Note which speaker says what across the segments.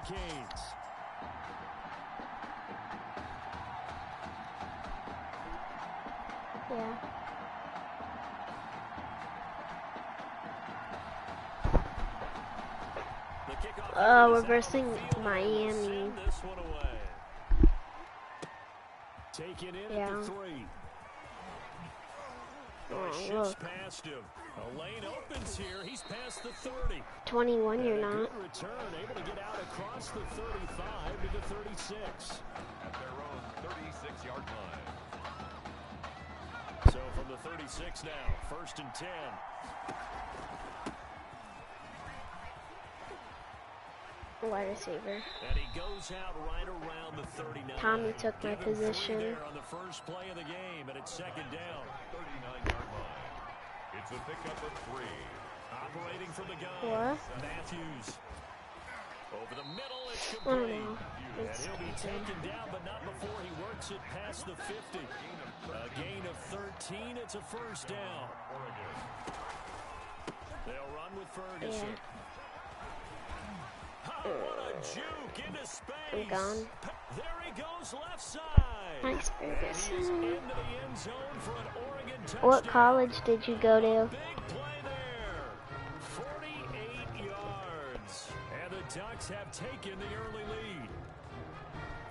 Speaker 1: Hurricanes.
Speaker 2: Yeah. We're versing Miami. Yeah. Look.
Speaker 1: Past him. A lane opens here. He's past the 30.
Speaker 2: 21, you're not.
Speaker 1: Return, able to get out across the 35 to the 36.
Speaker 3: At their own 36-yard line.
Speaker 1: So from the 36 now, 1st and 10.
Speaker 2: Wide receiver.
Speaker 1: And he goes out right around the 39.
Speaker 2: Tommy took my position.
Speaker 1: On the first play of the game, and it's 2nd down.
Speaker 3: 39-yard line. It's a pickup of 3.
Speaker 1: Operating from the gun.
Speaker 2: What?
Speaker 1: Matthews. Over the middle, it's complete. And he'll be taken down, but not before he works it past the 50. A gain of 13. It's a 1st down. They'll run with Ferguson.
Speaker 2: Yeah.
Speaker 1: What a juke into space.
Speaker 2: I'm gone.
Speaker 1: There he goes left side.
Speaker 2: Thanks, Ferguson.
Speaker 1: Into the end zone for an Oregon touchdown.
Speaker 2: What college did you go to?
Speaker 1: Big play there. 48 yards. And the Ducks have taken the early lead.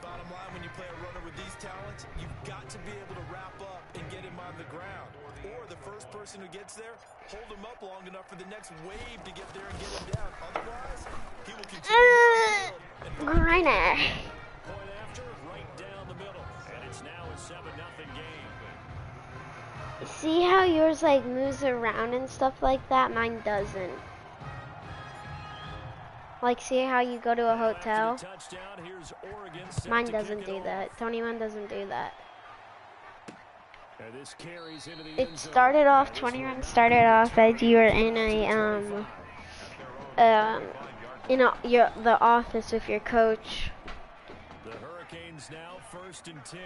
Speaker 4: Bottom line, when you play a runner with these talents, you've got to be able to wrap up and get him on the ground. Or the first person who gets there, hold him up long enough for the next wave to get there and get him down. Otherwise, he will continue to
Speaker 2: Griner.
Speaker 1: Point after, right down the middle. And it's now a 7-0 game.
Speaker 2: See how yours like moves around and stuff like that? Mine doesn't. Like, see how you go to a hotel? Mine doesn't do that. 21 doesn't do that. It started off, 21 started off as you were in the office with your coach.
Speaker 1: The Hurricanes now 1st and 10.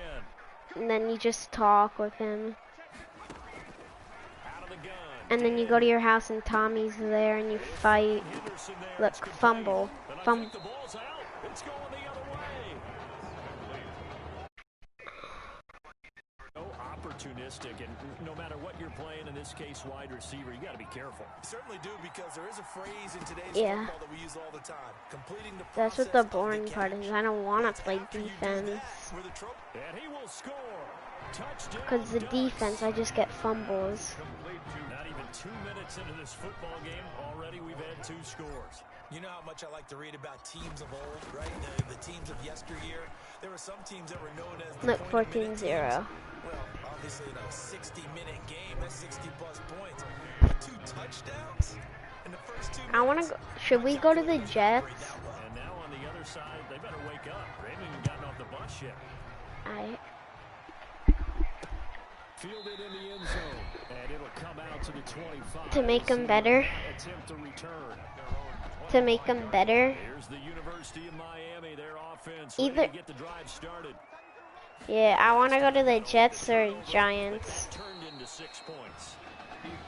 Speaker 2: And then you just talk with him. And then you go to your house and Tommy's there and you fight. Look, fumble.
Speaker 1: Opportunistic, and no matter what you're playing, in this case wide receiver, you got to be careful.
Speaker 4: Certainly do, because there is a phrase in today's football that we use all the time. Completing the
Speaker 2: That's what the boring part is. I don't want to play defense.
Speaker 1: And he will score.
Speaker 2: Because the defense, I just get fumbles.
Speaker 1: Not even 2 minutes into this football game, already we've had 2 scores.
Speaker 4: You know how much I like to read about teams of old, right? The teams of yesteryear. There were some teams that were known as the
Speaker 2: Look, 14-0.
Speaker 4: Well, obviously in a 60-minute game, that's 60-plus points. 2 touchdowns in the first 2 minutes.
Speaker 2: I want to go. Should we go to the Jets?
Speaker 1: And now on the other side, they better wake up. They haven't even gotten off the bus yet. Fielded in the end zone, and it'll come out to the 25.
Speaker 2: To make them better.
Speaker 1: Attempt to return.
Speaker 2: To make them better.
Speaker 1: Here's the University of Miami, their offense.
Speaker 2: Either.
Speaker 1: To get the drive started.
Speaker 2: Yeah, I want to go to the Jets or Giants.
Speaker 1: Turned into 6 points.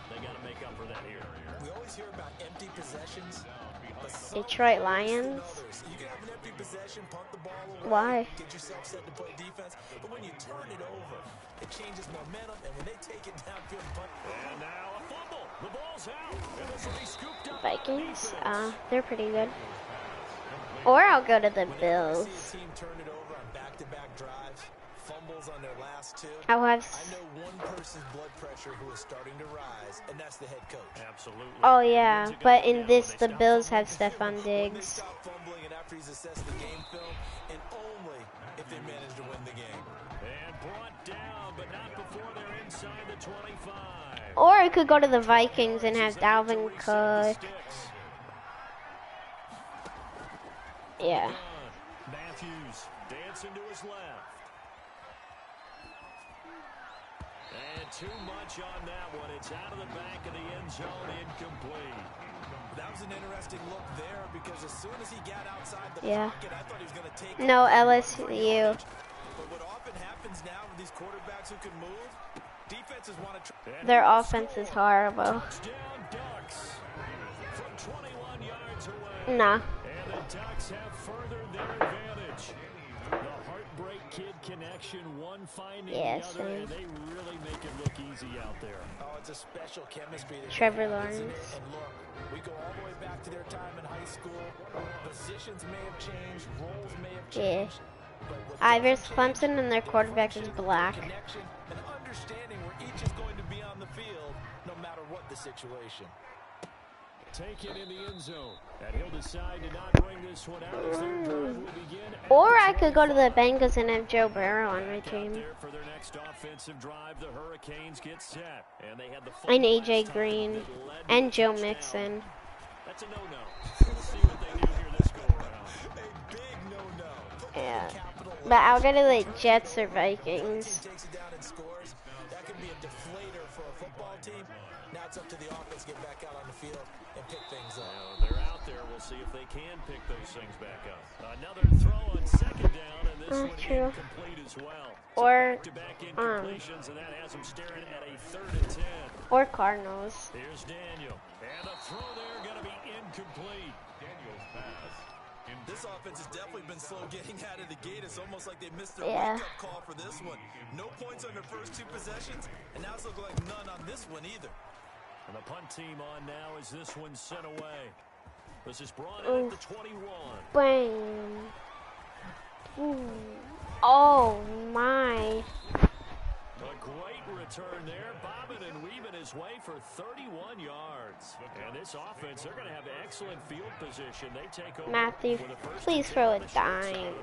Speaker 1: They got to make up for that here.
Speaker 4: We always hear about empty possessions.
Speaker 2: Detroit Lions.
Speaker 4: You can have an empty possession, punt the ball away.
Speaker 2: Why?
Speaker 4: Get yourself set to play defense. But when you turn it over, it changes momentum, and when they take it downfield and punt.
Speaker 1: And now a fumble. The ball's out. And this will be scooped up.
Speaker 2: Vikings. They're pretty good. Or I'll go to the Bills.
Speaker 4: See a team turn it over on back-to-back drives, fumbles on their last 2.
Speaker 2: I
Speaker 4: know one person's blood pressure who is starting to rise, and that's the head coach.
Speaker 1: Absolutely.
Speaker 2: Oh yeah, but in this, the Bills have Stephon Diggs.
Speaker 4: Stop fumbling, and after he's assessed the game film, and only if they manage to win the game.
Speaker 1: And brought down, but not before they're inside the 25.
Speaker 2: Or I could go to the Vikings and have Dalvin Cook. Yeah.
Speaker 1: Matthews dancing to his left. And too much on that one. It's out of the back of the end zone, incomplete.
Speaker 4: That was an interesting look there, because as soon as he got outside the pocket, I thought he was going to take
Speaker 2: No, LSU.
Speaker 4: But what often happens now with these quarterbacks who can move, defenses want to try.
Speaker 2: Their offense is horrible.
Speaker 1: Touchdown Ducks from 21 yards away.
Speaker 2: Nah.
Speaker 1: And the Ducks have furthered their advantage. The Heartbreak Kid connection, one finding the other, and they really make it look easy out there.
Speaker 4: Oh, it's a special chemistry.
Speaker 2: Trevor Lawrence.
Speaker 4: And look, we go all the way back to their time in high school. Positions may have changed, roles may have changed.
Speaker 2: Ivers Clemson and their quarterback is black.
Speaker 4: Connection and understanding where each is going to be on the field, no matter what the situation.
Speaker 1: Taken in the end zone, and he'll decide to not bring this one out as their drive will begin.
Speaker 2: Or I could go to the Bengals and have Joe Burrow on my team.
Speaker 1: For their next offensive drive, the Hurricanes get set, and they had the
Speaker 2: and AJ Green and Joe Mixon.
Speaker 1: That's a no-no. We'll see what they do here this go around.
Speaker 4: A big no-no.
Speaker 2: Yeah, but I'll go to the Jets or Vikings.
Speaker 4: Takes it down and scores. That could be a deflator for a football team. Now it's up to the offense to get back out on the field and pick things up.
Speaker 1: They're out there. We'll see if they can pick those things back up. Another throw on second down, and this one incomplete as well.
Speaker 2: Or
Speaker 1: Back-to-back incompletions, and that has them staring at a 3rd and 10.
Speaker 2: Or Cardinals.
Speaker 1: Here's Daniel, and the throw there going to be incomplete.
Speaker 3: Daniel's pass.
Speaker 4: This offense has definitely been slow getting out of the gate. It's almost like they missed their wake-up call for this one. No points on their first 2 possessions, and now it's looking like none on this one either.
Speaker 1: And the punt team on now as this one's sent away. This is brought in at the 21.
Speaker 2: Bang. Ooh. Oh, my.
Speaker 1: A great return there, bobbing and weaving his way for 31 yards. And this offense, they're going to have excellent field position. They take over.
Speaker 2: Matthew, please throw a dime.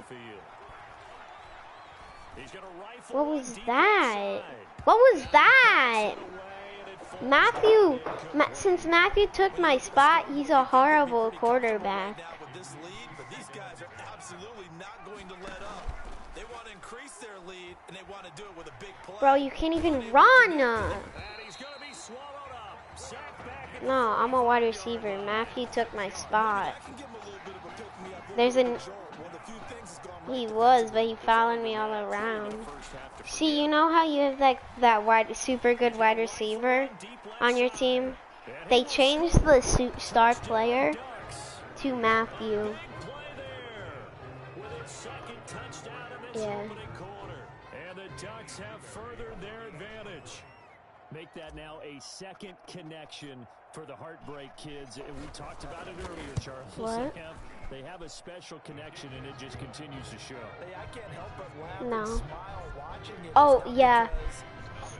Speaker 2: What was that? What was that? Matthew, since Matthew took my spot, he's a horrible quarterback.
Speaker 4: These guys are absolutely not going to let up. They want to increase their lead, and they want to do it with a big play.
Speaker 2: Bro, you can't even run. No, I'm a wide receiver. Matthew took my spot. He was, but he followed me all around. See, you know how you have that super good wide receiver on your team? They changed the star player to Matthew. Yeah.
Speaker 1: And the Ducks have furthered their advantage. Make that now a second connection for the Heartbreak Kids. And we talked about it earlier, Charles.
Speaker 2: What?
Speaker 1: They have a special connection, and it just continues to show.
Speaker 4: Hey, I can't help but laugh
Speaker 2: and
Speaker 4: smile watching it.
Speaker 2: Oh, yeah.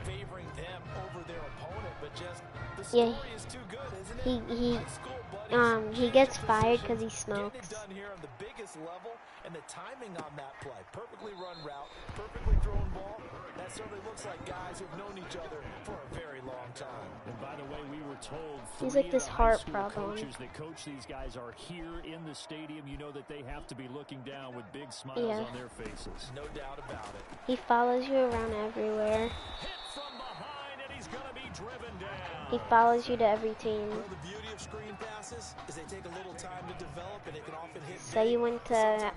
Speaker 4: Favoring them over their opponent, but just the story is too good, isn't it?
Speaker 2: He gets fired because he smokes.
Speaker 4: Getting it done here on the biggest level, and the timing on that play. Perfectly run route, perfectly thrown ball. That certainly looks like guys who've known each other for a very long time.
Speaker 1: And by the way, we were told
Speaker 2: he's like this heart problem.
Speaker 1: Coaches that coach these guys are here in the stadium. You know that they have to be looking down with big smiles on their faces.
Speaker 4: No doubt about it.
Speaker 2: He follows you around everywhere.
Speaker 1: Hit from behind, and he's going to be driven down.
Speaker 2: He follows you to every team.
Speaker 4: Well, the beauty of screen passes is they take a little time to develop, and they can often hit.
Speaker 2: Say you went to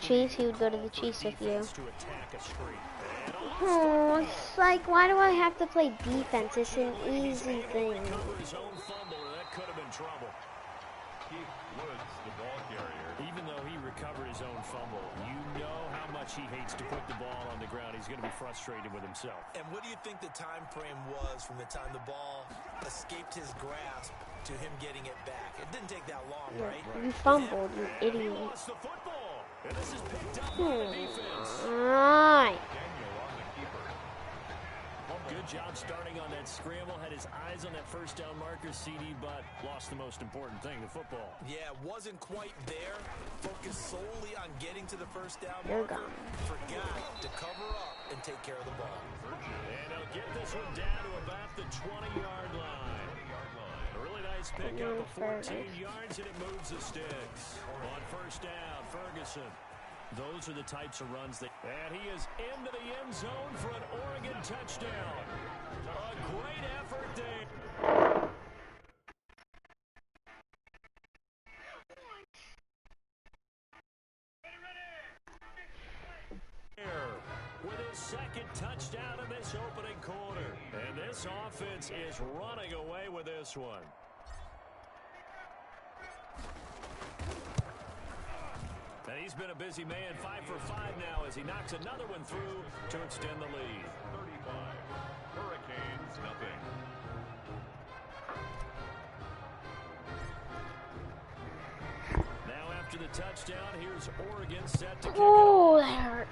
Speaker 2: Chiefs, he would go to the Chiefs with you. Oh, it's like, why do I have to play defense? It's an easy thing.
Speaker 1: Even though he recovered his own fumble, you know how much he hates to put the ball on the ground. He's going to be frustrated with himself.
Speaker 4: And what do you think the time frame was from the time the ball escaped his grasp to him getting it back? It didn't take that long, right?
Speaker 2: You fumbled, you idiot.
Speaker 1: And this is picked up by the defense.
Speaker 2: Alright.
Speaker 1: Good job starting on that scramble. Had his eyes on that first down marker, CD, but lost the most important thing, the football.
Speaker 4: Yeah, wasn't quite there. Focused solely on getting to the first down
Speaker 2: You're
Speaker 4: marker.
Speaker 2: gone.
Speaker 4: Forgot to cover up and take care of the ball.
Speaker 1: And he'll get this one down to about the 20-yard line. A really nice pickup of 14 yards, and it moves the sticks. On first down, Ferguson. Those are the types of runs that... And he is into the end zone for an Oregon touchdown. A great effort there. With his second touchdown in this opening quarter. And this offense is running away with this one. he's been a busy man, 5 for 5 now as he knocks another one through to extend the lead.
Speaker 3: 35. Hurricanes, nothing.
Speaker 1: Now after the touchdown, here's Oregon set to kick
Speaker 2: Oh,
Speaker 1: off.
Speaker 2: that hurt.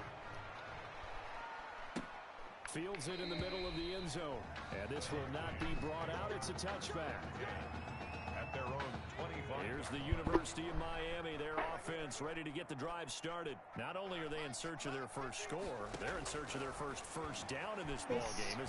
Speaker 1: Fields it in the middle of the end zone. And this will not be brought out. It's a touchback.
Speaker 3: At their own 25.
Speaker 1: Here's the University of Miami, their offense ready to get the drive started. Not only are they in search of their first score, they're in search of their first down in this ball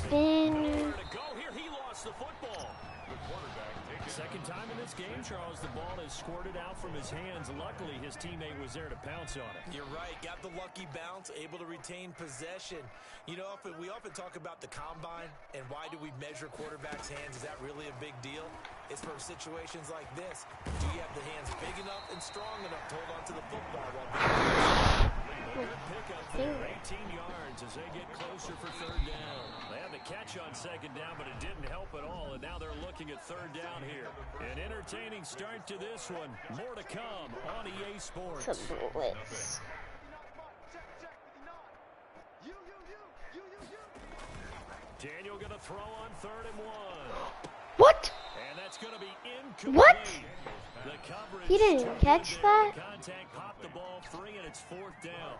Speaker 1: game. Nowhere to go here. He lost the football.
Speaker 3: The quarterback taken.
Speaker 1: Second time in this game, Charles, the ball is squirted out from his hands. Luckily, his teammate was there to pounce on it.
Speaker 4: You're right. Got the lucky bounce, able to retain possession. You know, we often talk about the combine and why do we measure quarterbacks' hands. Is that really a big deal? It's for situations like this. Do you have the hands big enough and strong enough to hold on to the football while being
Speaker 1: Good pickup there, 18 yards as they get closer for third down. They had the catch on second down, but it didn't help at all, and now they're looking at third down here. An entertaining start to this one. More to come on EA Sports.
Speaker 2: It's a blitz.
Speaker 1: Daniel going to throw on 3rd and 1.
Speaker 2: What?
Speaker 1: And that's going to be incomplete.
Speaker 2: What?
Speaker 1: The coverage
Speaker 2: He didn't catch that?
Speaker 1: The contact popped the ball free, and it's 4th down.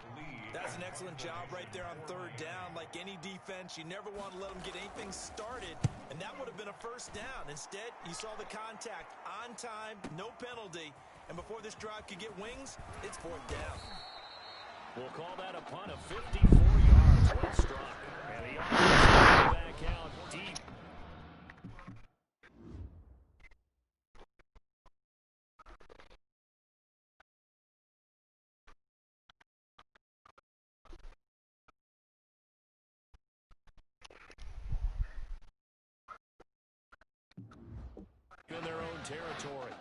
Speaker 4: That's an excellent job right there on 3rd down. Like any defense, you never want to let them get anything started, and that would have been a first down. Instead, you saw the contact on time, no penalty, and before this drive could get wings, it's 4th down.
Speaker 1: We'll call that a punt of 54 yards. Well struck. And the offense back out deep. In their own territory.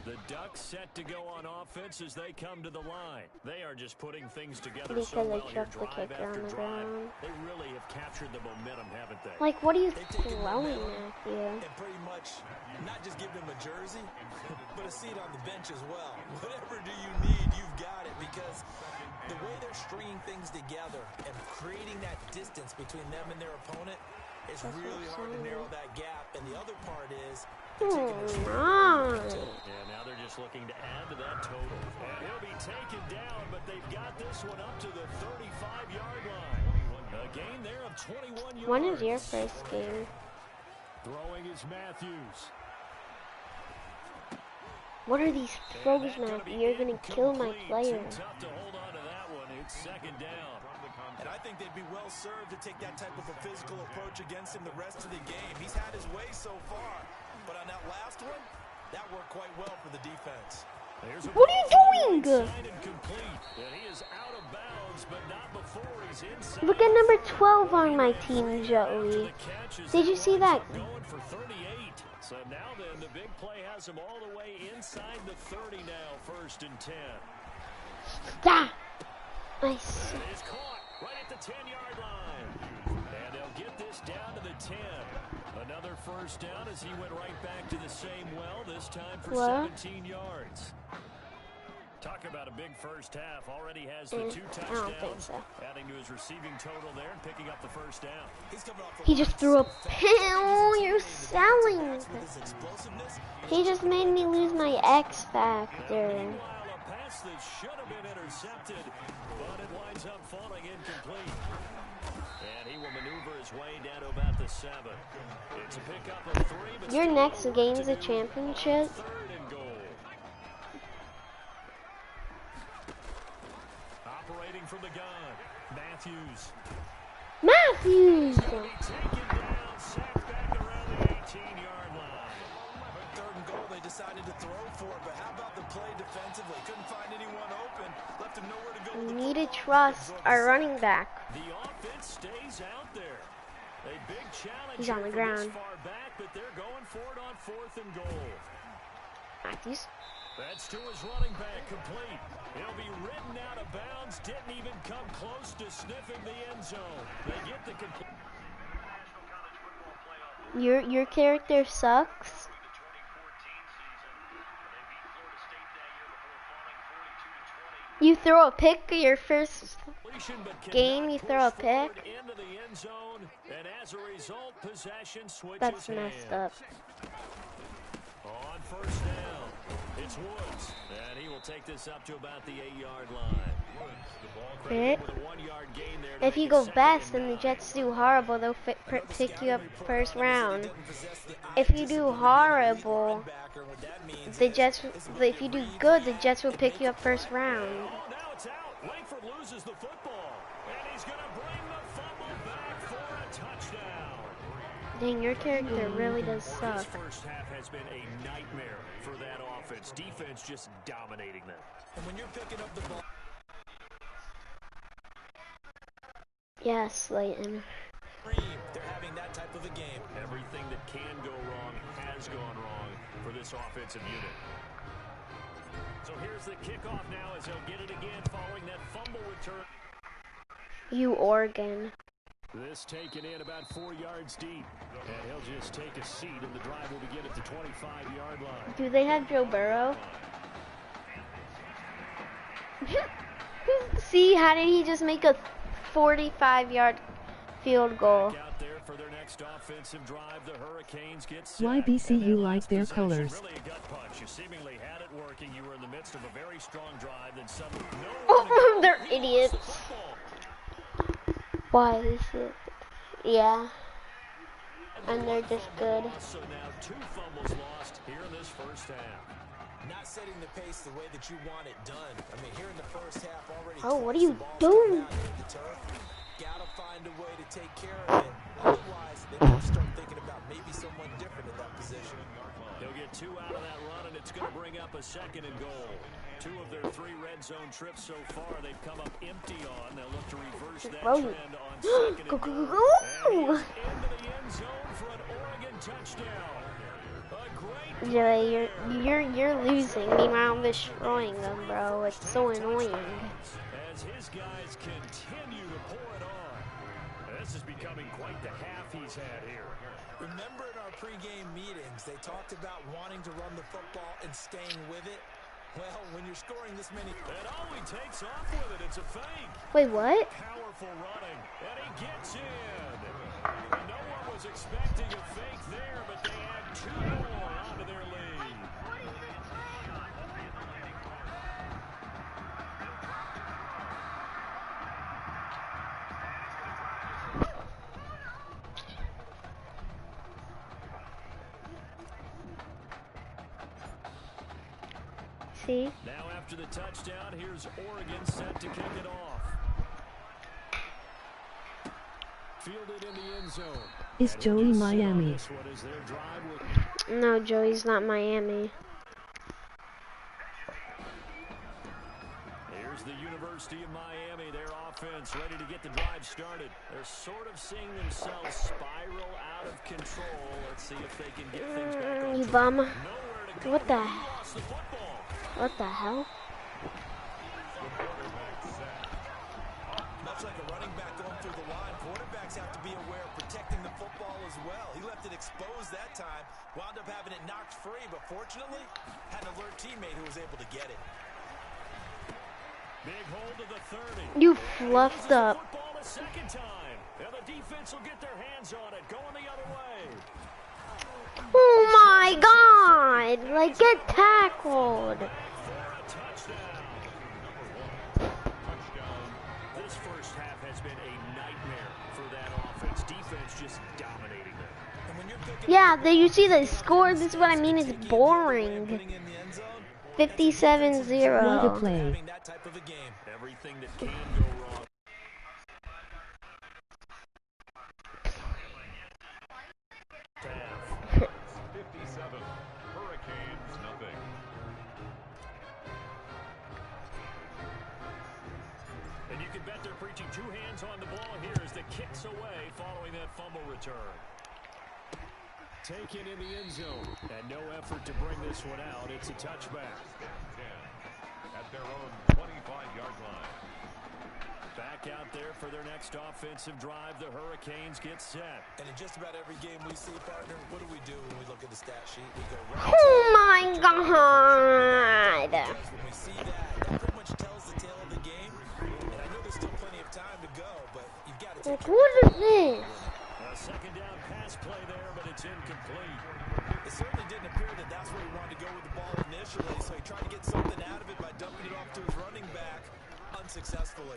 Speaker 1: The Ducks set to go on offense as they come to the line. They are just putting things together
Speaker 2: Because
Speaker 1: so
Speaker 2: they
Speaker 1: well here,
Speaker 2: dropped the
Speaker 1: drive
Speaker 2: kicker
Speaker 1: after
Speaker 2: on the
Speaker 1: drive.
Speaker 2: ground.
Speaker 1: They really have captured the momentum, haven't they?
Speaker 2: Like, what are you
Speaker 4: They've taken
Speaker 2: throwing
Speaker 4: momentum
Speaker 2: at you?
Speaker 4: and pretty much not just give him a jersey, but a seat on the bench as well. Whatever do you need, you've got it, because the way they're stringing things together and creating that distance between them and their opponent, it's really hard to narrow that gap. And the other part is they're taking a
Speaker 1: And now they're just looking to add to that total. And he'll be taken down, but they've got this one up to the 35-yard line. A gain there of 21 yards.
Speaker 2: When is your first game?
Speaker 1: Throwing is Matthews.
Speaker 2: What are these throws, Matthew? You're gonna kill my player.
Speaker 1: Too tough to hold on to that one. It's 2nd down.
Speaker 4: And I think they'd be well served to take that type of a physical approach against him the rest of the game. He's had his way so far, but on that last one, that worked quite well for the defense.
Speaker 2: What are you doing?
Speaker 1: And he is out of bounds, but not before he's inside.
Speaker 2: Look at number 12 on my team, Joey. Did you see that?
Speaker 1: Going for 38. So now then, the big play has him all the way inside the 30 now, 1st and 10.
Speaker 2: Stop. Nice.
Speaker 1: And it's caught right at the 10-yard line. And they'll get this down to the 10. Another first down as he went right back to the same well, this time for 17 yards. Talk about a big first half. Already has the 2 touchdowns.
Speaker 2: I don't think so.
Speaker 1: Adding to his receiving total there and picking up the first down.
Speaker 2: He just threw a pill. You're selling. He just made me lose my X factor.
Speaker 1: Meanwhile, a pass that should have been intercepted, but it winds up falling incomplete. And he will maneuver his way down to about the 7. It's a pickup of 3. But
Speaker 2: Your next game's a championship.
Speaker 1: 3rd and goal. Operating from the gun, Matthews.
Speaker 2: Matthews.
Speaker 1: Taken down, sacked back around the 18-yard line.
Speaker 4: 3rd and goal, they decided to throw for it, but how about the play defensively? Couldn't find anyone open, left him nowhere to go.
Speaker 2: We need to trust our running back.
Speaker 1: The offense stays out there. A big challenge.
Speaker 2: He's on the ground.
Speaker 1: Far back, but they're going for it on 4th and goal.
Speaker 2: Matthews.
Speaker 1: That's to his running back, complete. He'll be ridden out of bounds. Didn't even come close to sniffing the end zone. They get the complete.
Speaker 2: Your character sucks. You throw a pick your first game, you throw a pick? That's messed up.
Speaker 1: On first down, it's Woods, and he will take this up to about the 8-yard line.
Speaker 2: Pick. If you go fast and the Jets do horrible, they'll pick you up first round. If you do horrible, the Jets, if you do good, the Jets will pick you up first round.
Speaker 1: Oh, now it's out. Langford loses the football, and he's going to bring the fumble back for a touchdown.
Speaker 2: Dang, your character really does suck.
Speaker 1: This first half has been a nightmare for that offense. Defense just dominating them.
Speaker 4: And when you're picking up the ball.
Speaker 2: Yes, Leighton.
Speaker 4: They're having that type of a game.
Speaker 1: Everything that can go wrong has gone wrong for this offensive unit. So here's the kickoff now as he'll get it again following that fumble return.
Speaker 2: You Oregon.
Speaker 1: This taken in about 4 yards deep. And he'll just take a seat, and the drive will begin at the 25-yard line.
Speaker 2: Do they have Joe Burrow? See, how did he just make a 45-yard field goal?
Speaker 1: Out there for their next offensive drive, the Hurricanes get set.
Speaker 5: YBC, you like their colors.
Speaker 1: Really a gut punch. You seemingly had it working. You were in the midst of a very strong drive, then suddenly
Speaker 2: They're idiots. Why is it? Yeah. And they're just good.
Speaker 1: So now 2 fumbles lost here in this first half.
Speaker 4: Not setting the pace the way that you want it done. I mean, here in the first half already.
Speaker 2: Oh, what are you doing?
Speaker 4: Gotta find a way to take care of it. Otherwise, they can start thinking about maybe someone different in that position.
Speaker 1: They'll get 2 out of that run, and it's going to bring up a 2nd and goal. 2 of their 3 red zone trips so far, they've come up empty on. They'll look to reverse that trend on 2nd and goal. And he's into the end zone for an Oregon touchdown.
Speaker 2: Joey, you're losing. Meanwhile, I'm destroying them, bro. It's so annoying.
Speaker 1: As his guys continue to pour it on. This is becoming quite the half he's had here.
Speaker 4: Remember in our pregame meetings, they talked about wanting to run the football and staying with it? Well, when you're scoring this many...
Speaker 1: And he takes off with it. It's a fake.
Speaker 2: Wait, what?
Speaker 1: Powerful running. And he gets in. No one was expecting a fake there, but they add 2 more onto their lead.
Speaker 2: See?
Speaker 1: Now after the touchdown, here's Oregon set to kick it off. Fielded in the end zone.
Speaker 5: Is Joey Miami?
Speaker 2: No, Joey's not Miami.
Speaker 1: Here's the University of Miami, their offense ready to get the drive started. They're sort of seeing themselves spiral out of control. Let's see if they can get things back on
Speaker 2: You
Speaker 1: track.
Speaker 2: bum.
Speaker 1: Nowhere to go.
Speaker 2: What the hell?
Speaker 4: Much like a running back going through the line, quarterbacks have to be aware of protecting the football as well. He left it exposed that time, wound up having it knocked free, but fortunately, had an alert teammate who was able to get it.
Speaker 1: Big hold of the 30.
Speaker 2: You fluffed up.
Speaker 1: Football a second time. And the defense will get their hands on it, going the other way.
Speaker 2: Oh my God! Like, get tackled.
Speaker 1: This first half has been a nightmare for that offense. Defense just dominating them.
Speaker 2: Yeah, you see the score? This is what I mean. It's boring. 57-0.
Speaker 5: What a play.
Speaker 1: Everything that can go wrong. Half.
Speaker 3: 57. Hurricanes, nothing.
Speaker 1: And you can bet they're preaching 2 hands on the ball here as the kick's away following that fumble return. Taken in the end zone. And no effort to bring this one out. It's a touchback.
Speaker 3: 10 at their own 25-yard line.
Speaker 1: Back out there for their next offensive drive. The Hurricanes get set.
Speaker 4: And in just about every game we see, partner, what do we do when we look at the stat sheet? We go
Speaker 2: Oh my God!
Speaker 4: when we see that pretty much tells the tale that's where he wanted to go with the ball initially, so he tried to get something out of it by dumping it off to his running back unsuccessfully.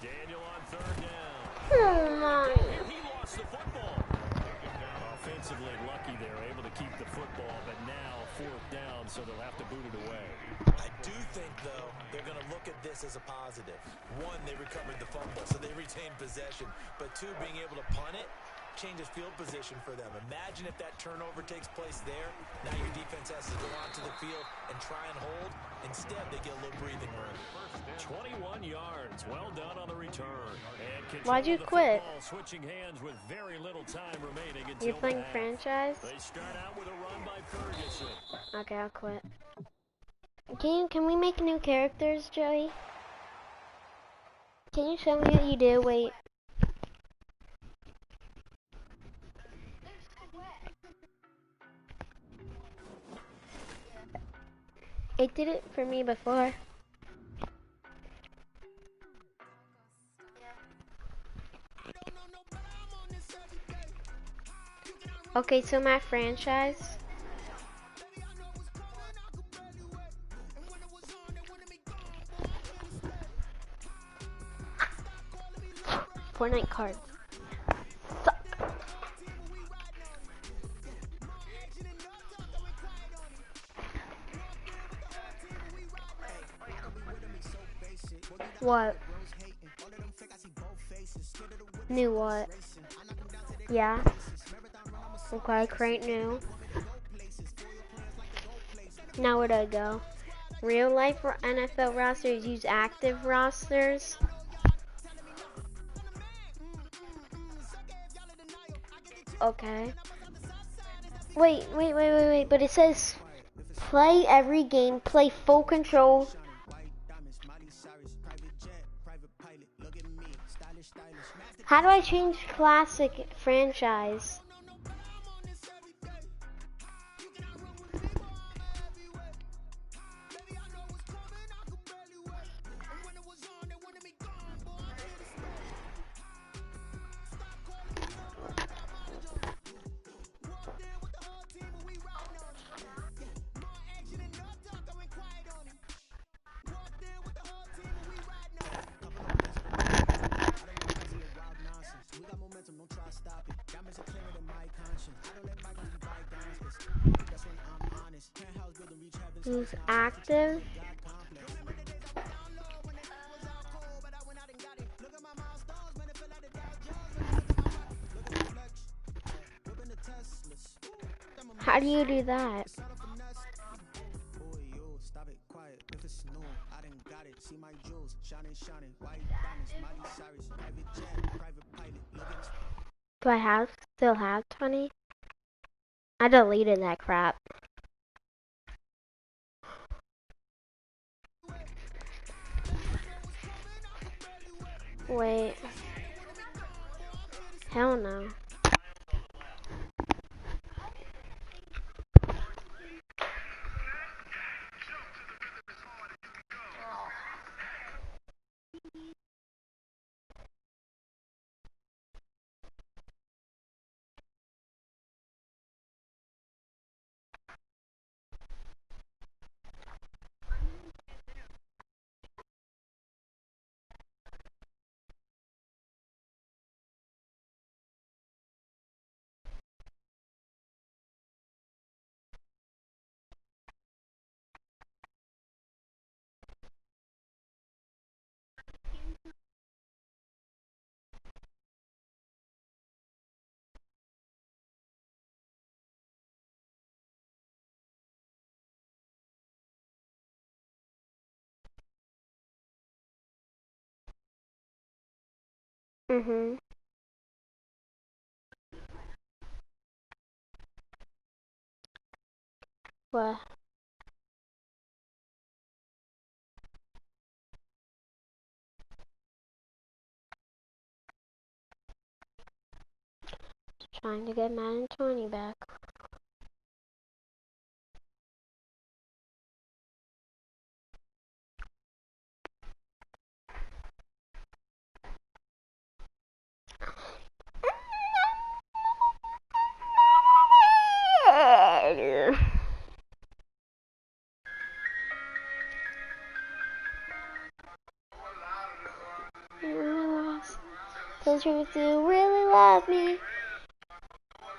Speaker 1: Daniel on third down.
Speaker 2: Oh my.
Speaker 1: He lost the football. Offensively lucky they're able to keep the football, but now fourth down, so they'll have to boot it away.
Speaker 4: I do think, though, they're going to look at this as a positive. One, they recovered the fumble, so they retained possession. But two, being able to punt it changes field position for them. Imagine if that turnover takes place there. Now your defense has to go onto the field and try and hold. Instead, they get a little breathing room.
Speaker 1: 21 yards. Well done on the return. And
Speaker 2: Why'd you quit?
Speaker 1: Switching hands with very little time remaining until
Speaker 2: You playing franchise?
Speaker 1: They start out with a run by Ferguson.
Speaker 2: Okay, I'll quit. Can we make new characters, Joey? Can you show me what you do? Wait. It did it for me before. Okay, so my franchise. Fortnite cards. Suck. What? New what? Yeah. Okay, create new. Now where do I go? Real life NFL rosters use active rosters. Okay. Wait, but it says play every game, play full control. How do I change classic franchise? Use active. How do you do that? Do I still have 20? I deleted that crap. Wait. Hell no. What? Trying to get Madden 20 back. The truth, do you really love me?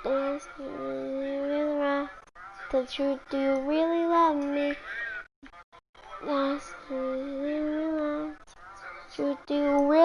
Speaker 2: The truth, do you really love me? The truth, do you really